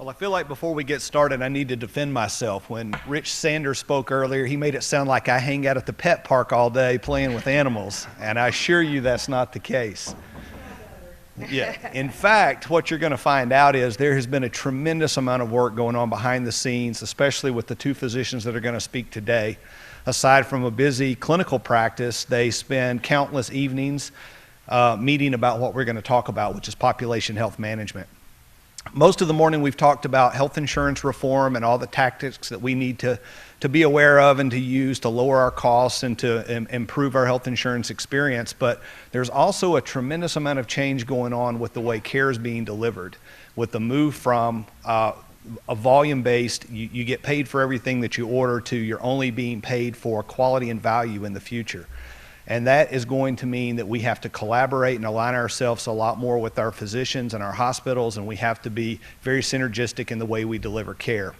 Well, I feel like before we get started, I need to defend myself. When Rich Sanders spoke earlier, he made it sound like I hang out at the pet park all day playing with animals, and I assure you that's not the case. Yeah. In fact, what you're going to find out is there has been a tremendous amount of work going on behind the scenes, especially with the two physicians that are going to speak today. Aside from a busy clinical practice, they spend countless evenings meeting about what we're going to talk about, which is population health management. Most of the morning we've talked about health insurance reform and all the tactics that we need to be aware of and to use to lower our costs and to improve our health insurance experience. But there's also a tremendous amount of change going on with the way care is being delivered. With the move from a volume-based, you get paid for everything that you order, to you're only being paid for quality and value in the future. And that is going to mean that we have to collaborate and align ourselves a lot more with our physicians and our hospitals, and we have to be very synergistic in the way we deliver care.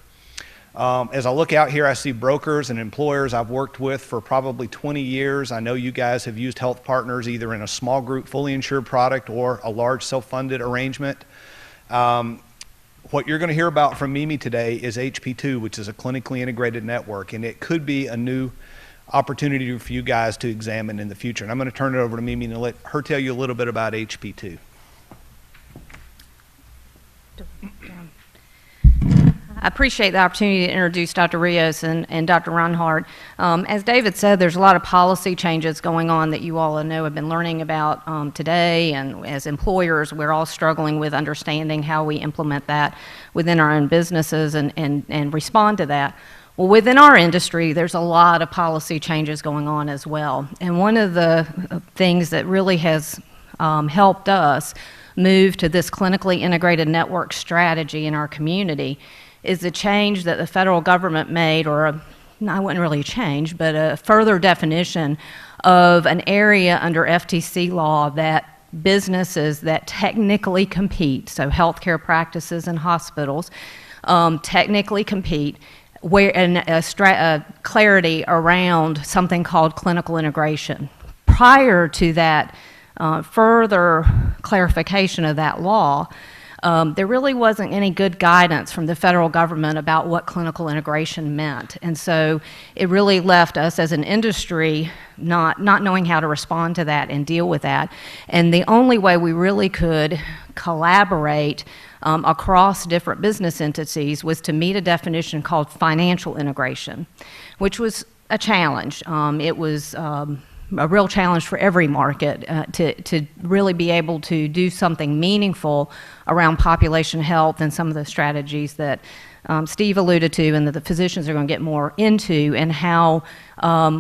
As I look out here, I see brokers and employers I've worked with for probably 20 years. I know you guys have used Health Partners either in a small group fully insured product or a large self-funded arrangement. What you're going to hear about from Mimi today is HP2, which is a clinically integrated network, and it could be a new opportunity for you guys to examine in the future. And I'm going to turn it over to Mimi and let her tell you a little bit about HP2. I appreciate the opportunity to introduce Dr. Rios and Dr. Reinhardt. As David said, there's a lot of policy changes going on that you all know have been learning about today, and as employers, we're all struggling with understanding how we implement that within our own businesses and respond to that. Well, within our industry, there's a lot of policy changes going on as well. And one of the things that really has helped us move to this clinically integrated network strategy in our community is the change that the federal government made, or I wouldn't really change, but a further definition of an area under FTC law that businesses that technically compete, so healthcare practices and hospitals, technically compete, and a clarity around something called clinical integration. Prior to that further clarification of that law, there really wasn't any good guidance from the federal government about what clinical integration meant. And so it really left us as an industry not knowing how to respond to that and deal with that. And the only way we really could collaborate across different business entities was to meet a definition called financial integration, which was a challenge. It was a real challenge for every market to really be able to do something meaningful around population health and some of the strategies that Steve alluded to and that the physicians are going to get more into, and how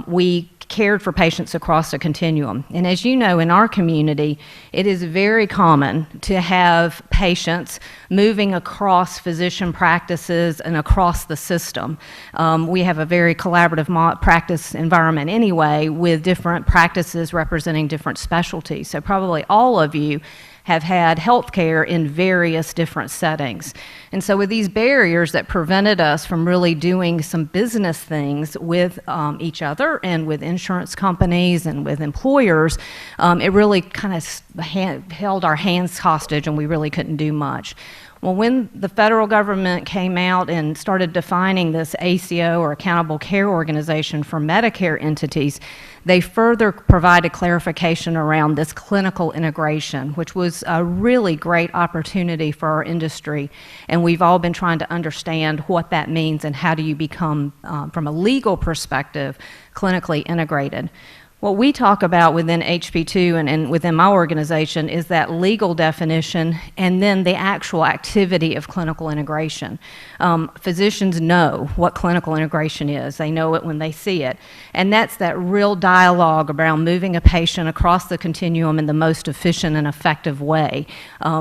we cared for patients across the continuum. And as you know, in our community, it is very common to have patients moving across physician practices and across the system. We have a very collaborative practice environment anyway, with different practices representing different specialties. So probably all of you have had healthcare in various different settings. And so with these barriers that prevented us from really doing some business things with each other and with insurance companies and with employers, it really kind of held our hands hostage, and we really couldn't do much. Well, when the federal government came out and started defining this ACO, or Accountable Care Organization, for Medicare entities, they further provided clarification around this clinical integration, which was a really great opportunity for our industry. And we've all been trying to understand what that means and how do you become, from a legal perspective, clinically integrated. What we talk about within HP2 and within my organization is that legal definition and then the actual activity of clinical integration. Physicians know what clinical integration is. They know it when they see it. And that's that real dialogue around moving a patient across the continuum in the most efficient and effective way,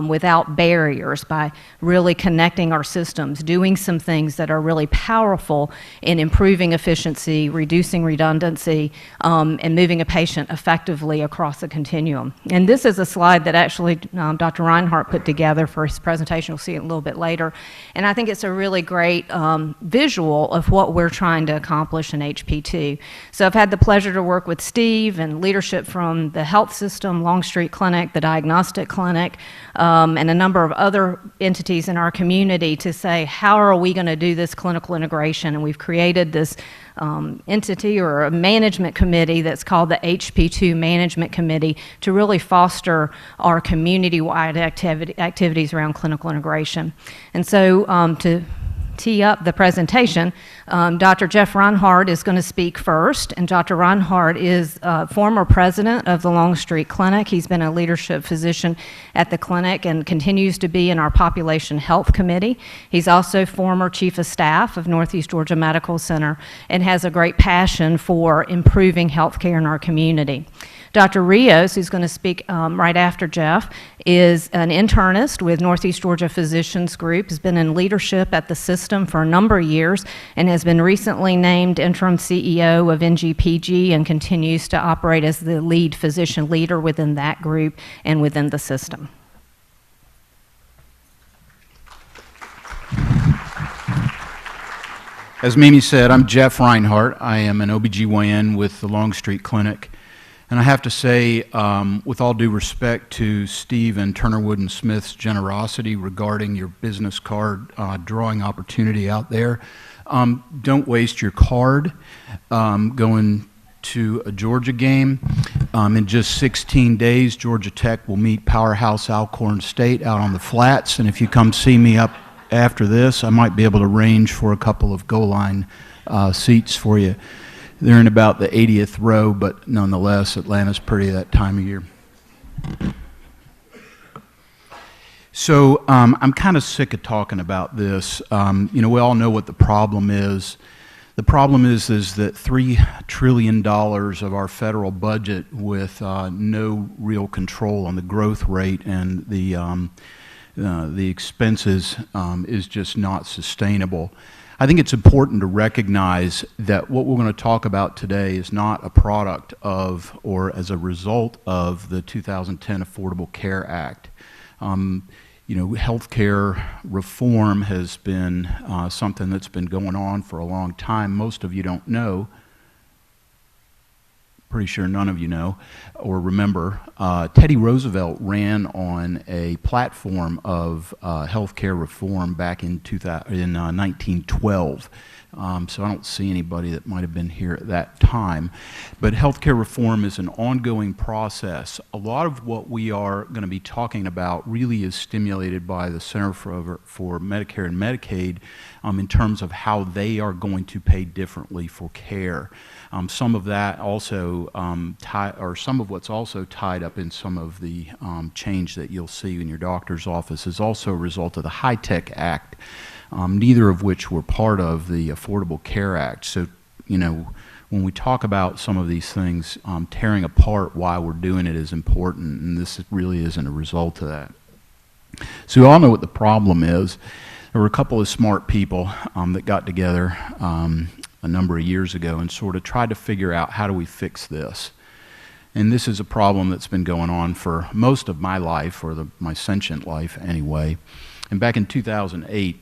without barriers, by really connecting our systems, doing some things that are really powerful in improving efficiency, reducing redundancy, and moving moving a patient effectively across a continuum. And this is a slide that actually Dr. Reinhardt put together for his presentation. We'll see it a little bit later. And I think it's a really great visual of what we're trying to accomplish in HP2. So I've had the pleasure to work with Steve and leadership from the health system, Longstreet Clinic, the diagnostic clinic, and a number of other entities in our community to say, how are we going to do this clinical integration? And we've created this entity or a management committee that's called the HP2 Management Committee to really foster our community-wide activities around clinical integration. And so to tee up the presentation, Dr. Jeff Reinhardt is going to speak first, and Dr. Reinhardt is former president of the Longstreet Clinic. He's been a leadership physician at the clinic and continues to be in our Population Health Committee. He's also former chief of staff of Northeast Georgia Medical Center and has a great passion for improving healthcare in our community. Dr. Rios, who's going to speak right after Jeff, is an internist with Northeast Georgia Physicians Group, has been in leadership at the system for a number of years, and has been recently named interim CEO of NGPG and continues to operate as the lead physician leader within that group and within the system. As Mimi said, I'm Jeff Reinhardt. I am an OBGYN with the Longstreet Clinic. And I have to say, with all due respect to Steve and Turner Wood & Smith's generosity regarding your business card drawing opportunity out there, don't waste your card going to a Georgia game. In just 16 days, Georgia Tech will meet powerhouse Alcorn State out on the flats. And if you come see me up after this, I might be able to arrange for a couple of goal line seats for you. They're in about the 80th row, but nonetheless, Atlanta's pretty that time of year. So I'm kind of sick of talking about this. You know, we all know what the problem is. The problem is that $3 trillion of our federal budget with no real control on the growth rate and the expenses is just not sustainable. I think it's important to recognize that what we're going to talk about today is not a product of or as a result of the 2010 Affordable Care Act. You know, healthcare reform has been something that's been going on for a long time. Most of you don't know. Pretty sure none of you know or remember, Teddy Roosevelt ran on a platform of healthcare reform back in 1912. So I don't see anybody that might have been here at that time. But healthcare reform is an ongoing process. A lot of what we are going to be talking about really is stimulated by the Center for Medicare and Medicaid in terms of how they are going to pay differently for care. Some of that also, some of what's also tied up in some of the change that you'll see in your doctor's office is also a result of the HITECH Act, neither of which were part of the Affordable Care Act. So, you know, when we talk about some of these things, tearing apart why we're doing it is important, and this really isn't a result of that. So we all know what the problem is. There were a couple of smart people that got together a number of years ago and sort of tried to figure out how do we fix this. And this is a problem that's been going on for most of my life, or my sentient life anyway. And back in 2008,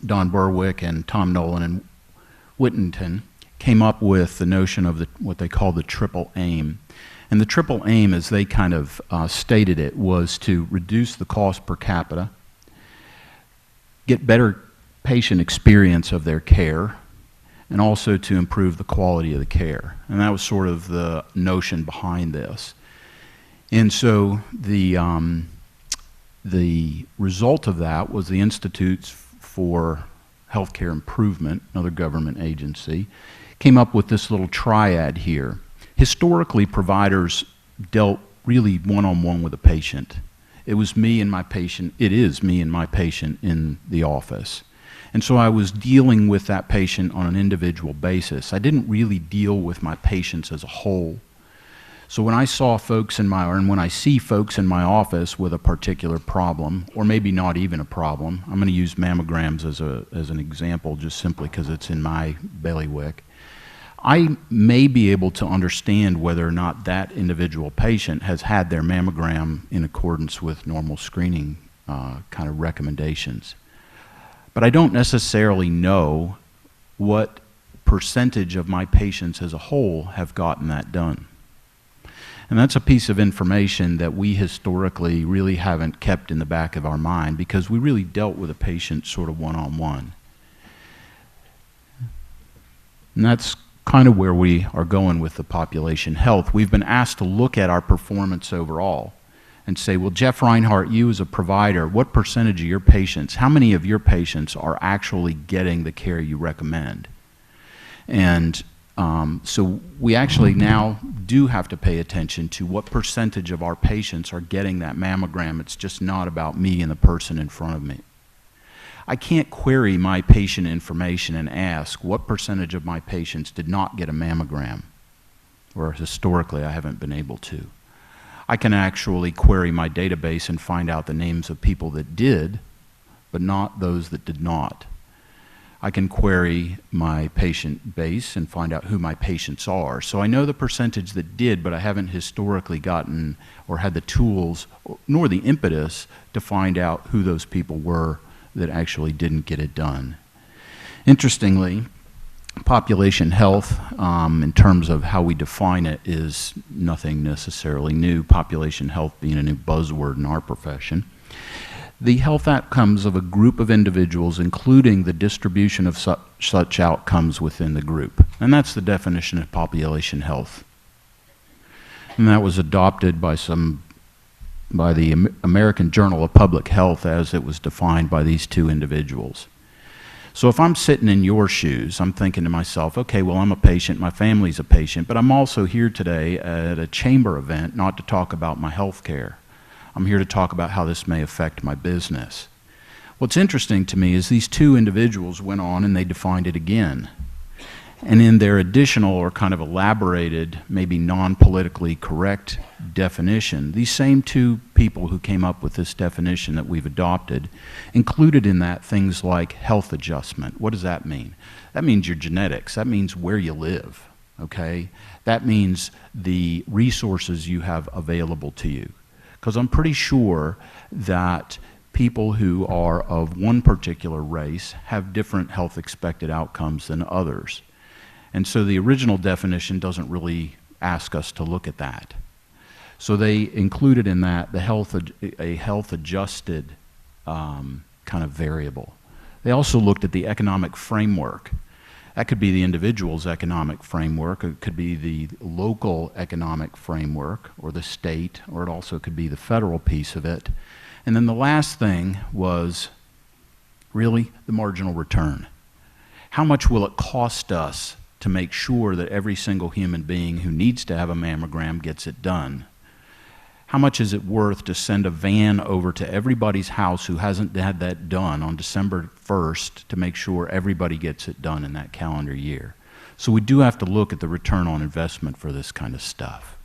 Don Berwick and Tom Nolan and Whittington came up with the notion of what they call the triple aim. And the triple aim, as they kind of stated it, was to reduce the cost per capita, get better patient experience of their care, and also to improve the quality of the care. And that was sort of the notion behind this. And so the result of that was the Institutes for Healthcare Improvement, another government agency, came up with this little triad here. Historically, providers dealt really one-on-one with a patient. It was me and my patient, it is me and my patient in the office. And so I was dealing with that patient on an individual basis. I didn't really deal with my patients as a whole. So when I saw folks in when I see folks in my office with a particular problem, or maybe not even a problem, I'm going to use mammograms as an example just simply because it's in my bailiwick. I may be able to understand whether or not that individual patient has had their mammogram in accordance with normal screening kind of recommendations. But I don't necessarily know what percentage of my patients as a whole have gotten that done. And that's a piece of information that we historically really haven't kept in the back of our mind, because we really dealt with a patient sort of one-on-one. And that's kind of where we are going with the population health. We've been asked to look at our performance overall and say, well, Jeff Reinhardt, you as a provider, what percentage of your patients, how many of your patients are actually getting the care you recommend? And so we actually now do have to pay attention to what percentage of our patients are getting that mammogram. It's just not about me and the person in front of me. I can't query my patient information and ask what percentage of my patients did not get a mammogram, or historically I haven't been able to. I can actually query my database and find out the names of people that did, but not those that did not. I can query my patient base and find out who my patients are. So I know the percentage that did, but I haven't historically gotten or had the tools nor the impetus to find out who those people were that actually didn't get it done. Interestingly, population health, in terms of how we define it, is nothing necessarily new, population health being a new buzzword in our profession. The health outcomes of a group of individuals, including the distribution of such outcomes within the group. And that's the definition of population health. And that was adopted by the American Journal of Public Health as it was defined by these two individuals. So if I'm sitting in your shoes, I'm thinking to myself, okay, well, I'm a patient, my family's a patient, but I'm also here today at a chamber event not to talk about my health care. I'm here to talk about how this may affect my business. What's interesting to me is these two individuals went on and they defined it again. And in their additional or kind of elaborated, maybe non-politically correct definition, these same two people who came up with this definition that we've adopted included in that things like health adjustment. What does that mean? That means your genetics. That means where you live, okay? That means the resources you have available to you. Because I'm pretty sure that people who are of one particular race have different health expected outcomes than others. And so the original definition doesn't really ask us to look at that. So they included in that a health adjusted kind of variable. They also looked at the economic framework. That could be the individual's economic framework, it could be the local economic framework, or the state, or it also could be the federal piece of it. And then the last thing was really the marginal return. How much will it cost us to make sure that every single human being who needs to have a mammogram gets it done? How much is it worth to send a van over to everybody's house who hasn't had that done on December 1st to make sure everybody gets it done in that calendar year? So we do have to look at the return on investment for this kind of stuff.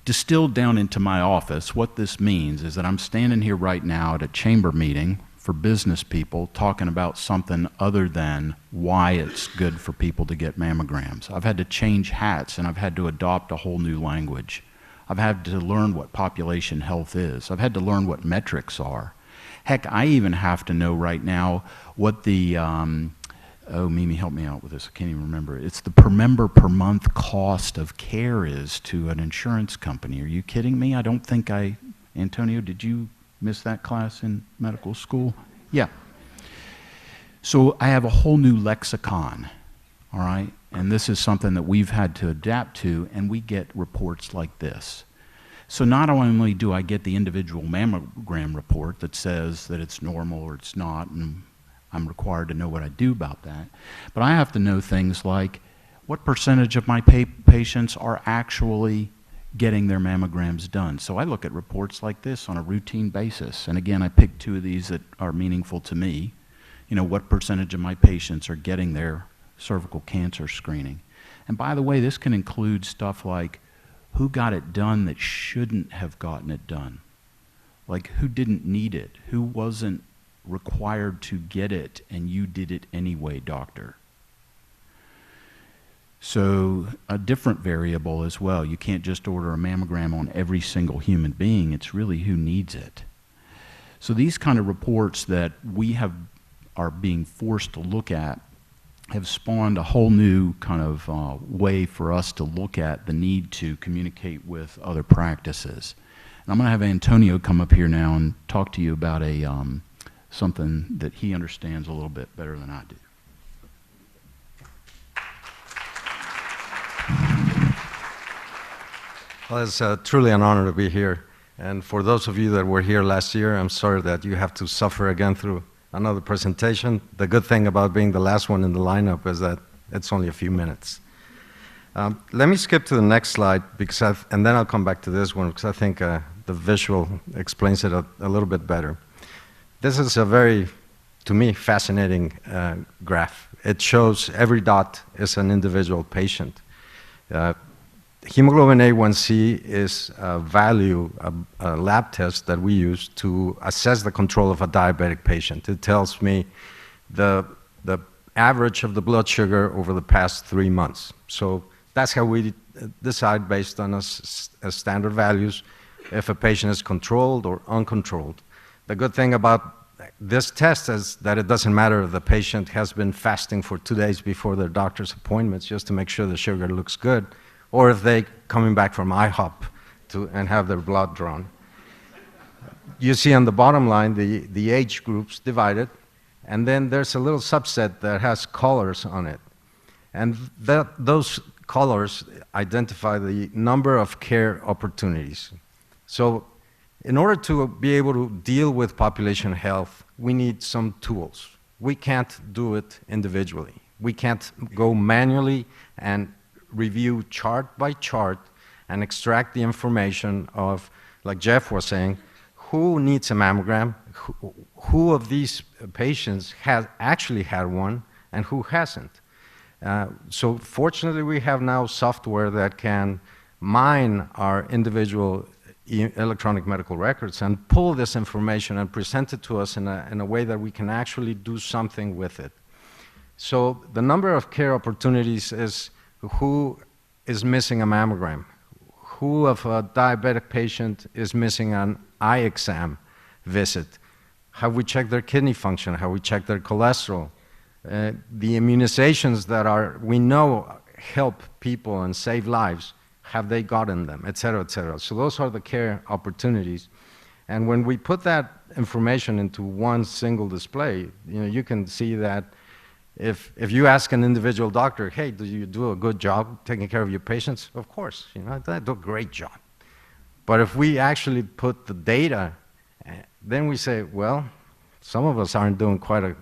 Distilled down into my office, what this means is that I'm standing here right now at a chamber meeting for business people talking about something other than why it's good for people to get mammograms. I've had to change hats and I've had to adopt a whole new language. I've had to learn what population health is. I've had to learn what metrics are. Heck, I even have to know right now what the, oh, Mimi, help me out with this, I can't even remember. It's the per member per month cost of care is to an insurance company. Are you kidding me? I don't think Antonio, did you miss that class in medical school? Yeah. So I have a whole new lexicon, all right? And this is something that we've had to adapt to, and we get reports like this. So not only do I get the individual mammogram report that says that it's normal or it's not, and I'm required to know what I do about that, but I have to know things like what percentage of my patients are actually getting their mammograms done. So I look at reports like this on a routine basis. And again, I picked two of these that are meaningful to me. You know, what percentage of my patients are getting their cervical cancer screening? And by the way, this can include stuff like who got it done that shouldn't have gotten it done? Like who didn't need it? Who wasn't required to get it, and you did it anyway, doctor. So a different variable as well. You can't just order a mammogram on every single human being. It's really who needs it. So these kind of reports that we are being forced to look at have spawned a whole new kind of way for us to look at the need to communicate with other practices. And I'm going to have Antonio come up here now and talk to you about something that he understands a little bit better than I do. Well, it's truly an honor to be here. And for those of you that were here last year, I'm sorry that you have to suffer again through another presentation. The good thing about being the last one in the lineup is that it's only a few minutes. Let me skip to the next slide, and then I'll come back to this one, because I think the visual explains it a little bit better. This is a very, to me, fascinating graph. It shows every dot is an individual patient. Hemoglobin A1c is a value, a lab test that we use to assess the control of a diabetic patient. It tells me the average of the blood sugar over the past 3 months. So that's how we decide, based on standard values, if a patient is controlled or uncontrolled. The good thing about this test is that it doesn't matter if the patient has been fasting for 2 days before their doctor's appointments just to make sure the sugar looks good, or if they're coming back from IHOP and have their blood drawn. You see on the bottom line the age groups divided, and then there's a little subset that has colors on it. And those colors identify the number of care opportunities. So in order to be able to deal with population health, we need some tools. We can't do it individually. We can't go manually and review chart by chart and extract the information of, like Jeff was saying, who needs a mammogram, who of these patients has actually had one, and who hasn't. So fortunately, we have now software that can mine our individual electronic medical records and pull this information and present it to us in a way that we can actually do something with it. So the number of care opportunities is who is missing a mammogram, who of a diabetic patient is missing an eye exam visit, have we checked their kidney function, have we checked their cholesterol, the immunizations that we know help people and save lives, have they gotten them, et cetera, et cetera. So those are the care opportunities. And when we put that information into one single display, you can see that if you ask an individual doctor, hey, do you do a good job taking care of your patients? Of course, I do a great job. But if we actually put the data, then we say, well, some of us aren't doing quite a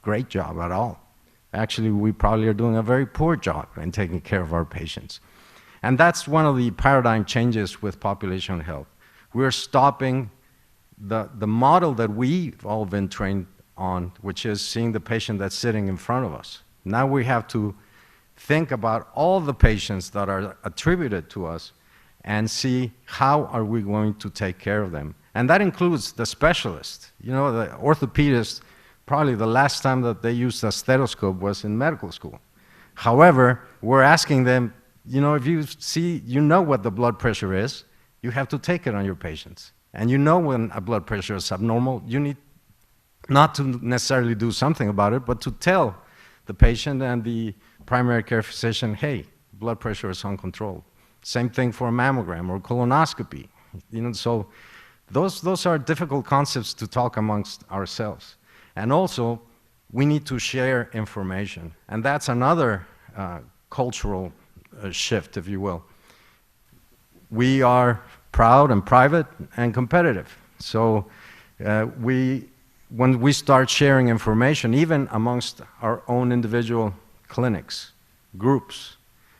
great job at all. Actually, we probably are doing a very poor job in taking care of our patients. And that's one of the paradigm changes with population health. We're stopping the model that we've all been trained on, which is seeing the patient that's sitting in front of us. Now we have to think about all the patients that are attributed to us and see how are we going to take care of them. And that includes the specialist. The orthopedist, probably the last time that they used a stethoscope was in medical school. However, we're asking them, if you see, what the blood pressure is, you have to take it on your patients. And when a blood pressure is abnormal, you need not to necessarily do something about it, but to tell the patient and the primary care physician, hey, blood pressure is uncontrolled. Same thing for a mammogram or colonoscopy. So those are difficult concepts to talk amongst ourselves. And also, we need to share information. And that's another cultural shift, if you will. We are proud and private and competitive. So when we start sharing information, even amongst our own individual clinics, groups,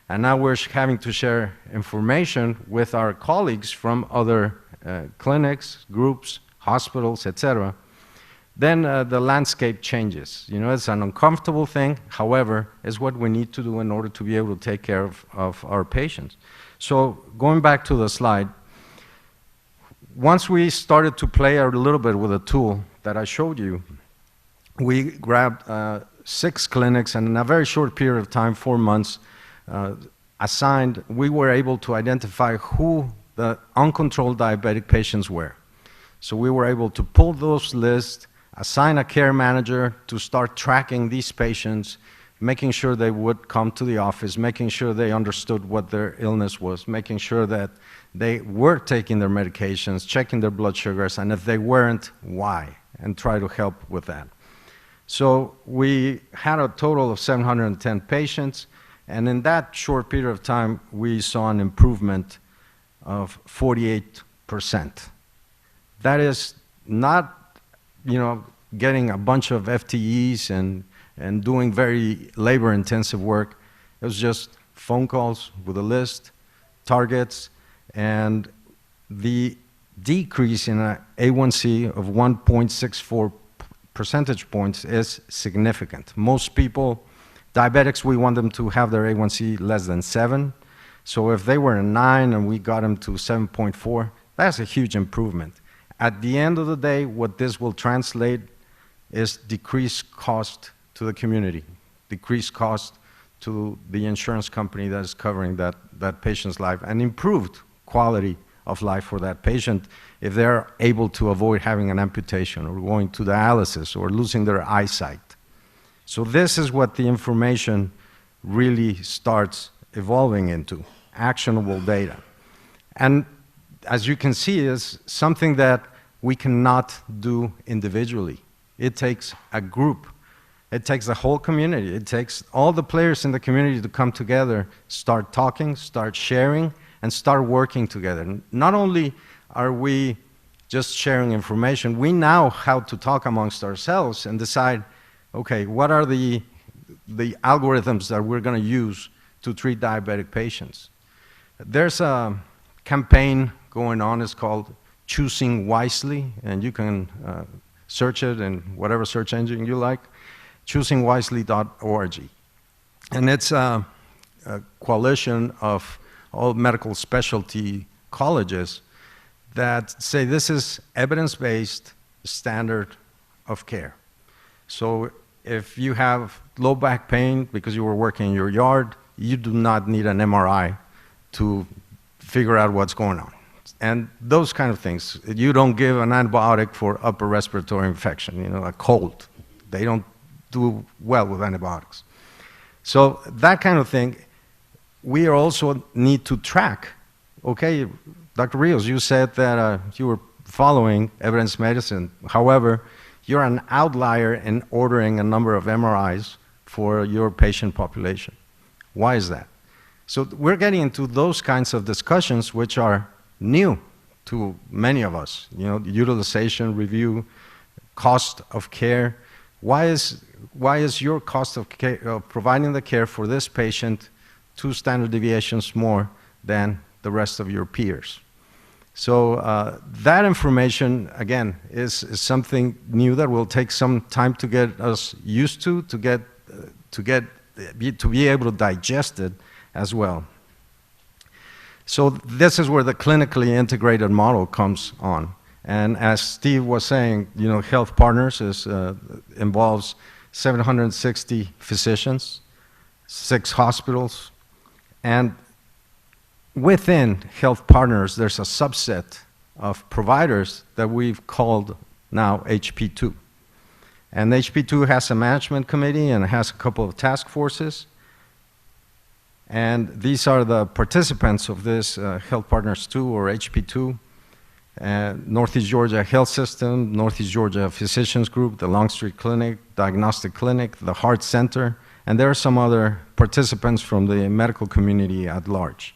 and now we're having to share information with our colleagues from other clinics, groups, hospitals, etc., then the landscape changes. It's an uncomfortable thing, however, it's what we need to do in order to be able to take care of our patients. So going back to the slide, once we started to play a little bit with the tool that I showed you, we grabbed 6 clinics, and in a very short period of time, 4 months, we were able to identify who the uncontrolled diabetic patients were. So we were able to pull those lists, assign a care manager to start tracking these patients, making sure they would come to the office, making sure they understood what their illness was, making sure that they were taking their medications, checking their blood sugars, and if they weren't, why, and try to help with that. So we had a total of 710 patients, and in that short period of time, we saw an improvement of 48%. That is not, getting a bunch of FTEs and doing very labor-intensive work. It was just phone calls with a list, targets, and the decrease in an A1C of 1.64 percentage points is significant. Most people, diabetics, we want them to have their A1C less than 7. So if they were a 9 and we got them to 7.4, that's a huge improvement. At the end of the day, what this will translate is decreased cost to the community, decreased cost to the insurance company that is covering that patient's life, and improved quality of life for that patient if they're able to avoid having an amputation or going to dialysis or losing their eyesight. So this is what the information really starts evolving into, actionable data. And as you can see, is something that we cannot do individually. It takes a group. It takes the whole community. It takes all the players in the community to come together, start talking, start sharing, and start working together. Not only are we just sharing information, we now have to talk amongst ourselves and decide, okay, what are the algorithms that we're going to use to treat diabetic patients? There's a campaign going on. It's called Choosing Wisely, and you can search it in whatever search engine you like, choosingwisely.org. And it's a coalition of all medical specialty colleges that say this is evidence-based standard of care. So if you have low back pain because you were working in your yard, you do not need an MRI to figure out what's going on. And those kind of things. You don't give an antibiotic for upper respiratory infection, a cold. They don't do well with antibiotics. So that kind of thing, we also need to track. Okay, Dr. Rios, you said that you were following evidence medicine. However, you're an outlier in ordering a number of MRIs for your patient population. Why is that? So we're getting into those kinds of discussions which are new to many of us. Utilization review, cost of care. Why is your cost of care, providing the care for this patient 2 standard deviations more than the rest of your peers? So that information, again, is something new that will take some time to get us used to be able to digest it as well. So this is where the clinically integrated model comes on. And as Steve was saying, Health Partners involves 760 physicians, 6 hospitals, and within Health Partners, there's a subset of providers that we've called now HP2. And HP2 has a management committee and it has a couple of task forces. And these are the participants of this Health Partners 2 or HP2, Northeast Georgia Health System, Northeast Georgia Physicians Group, the Longstreet Clinic, Diagnostic Clinic, the Heart Center, and there are some other participants from the medical community at large.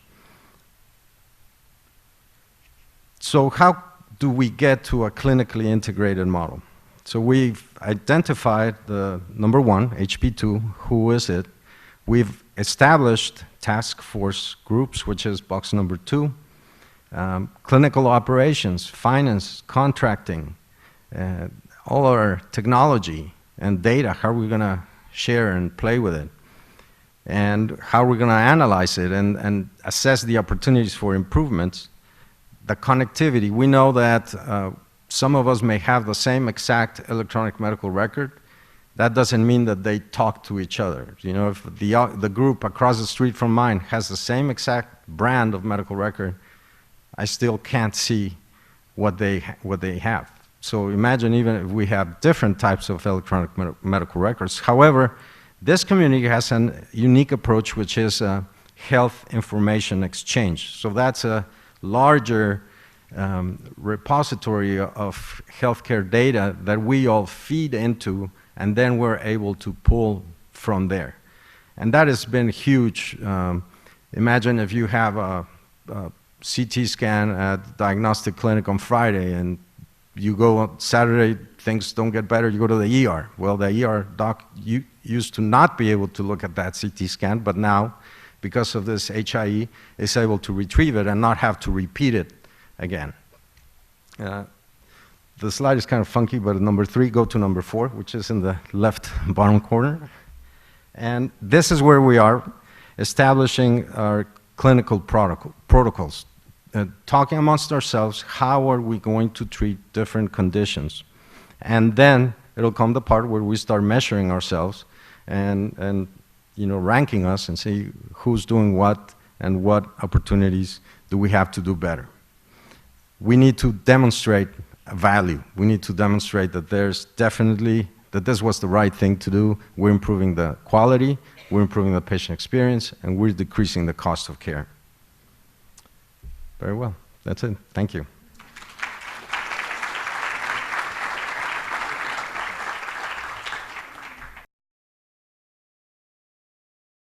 So how do we get to a clinically integrated model? So we've identified the number 1, HP2, who is it? We've established task force groups, which is box number 2, clinical operations, finance, contracting, all our technology and data, how are we going to share and play with it, and how we're going to analyze it and assess the opportunities for improvements. the connectivity. We know that some of us may have the same exact electronic medical record. That doesn't mean that they talk to each other. You know, if the group across the street from mine has the same exact brand of medical record, I still can't see what they have. So imagine even if we have different types of electronic medical records. However, this community has a unique approach, which is health information exchange. So that's a larger repository of healthcare data that we all feed into, and then we're able to pull from there. And that has been huge. Imagine if you have a CT scan at the diagnostic clinic on Friday, and you go on Saturday, things don't get better, you go to the ER. Well, the ER doc used to not be able to look at that CT scan, but now, because of this HIE, is able to retrieve it and not have to repeat it again. The slide is kind of funky, but at number 3, go to number 4, which is in the left bottom corner. And this is where we are, establishing our clinical protocols, talking amongst ourselves, how are we going to treat different conditions? And then it'll come the part where we start measuring ourselves and you know, ranking us and see who's doing what and what opportunities do we have to do better. We need to demonstrate value. We need to demonstrate that there's definitely, that this was the right thing to do. We're improving the quality, we're improving the patient experience, and we're decreasing the cost of care. Very well, that's it. Thank you.